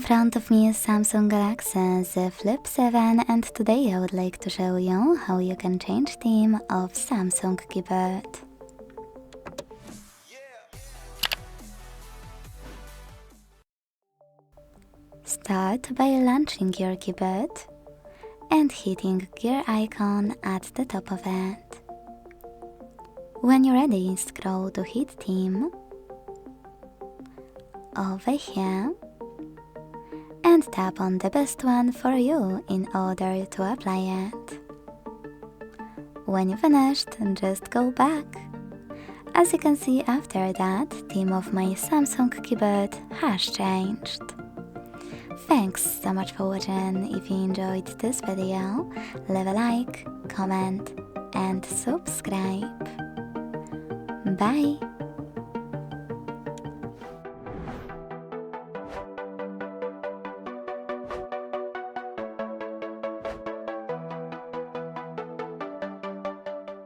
In front of me is Samsung Galaxy Z Flip 7 and today I would like to show you how you can change theme of Samsung keyboard. Start by launching your keyboard and hitting gear icon at the top of it. When you're ready, scroll to hit theme over here and tap on the best one for you in order to apply it. When you finished, just go back. As you can see, after that, theme of my Samsung keyboard has changed. Thanks so much for watching. If you enjoyed this video, leave a like, comment and subscribe. Bye!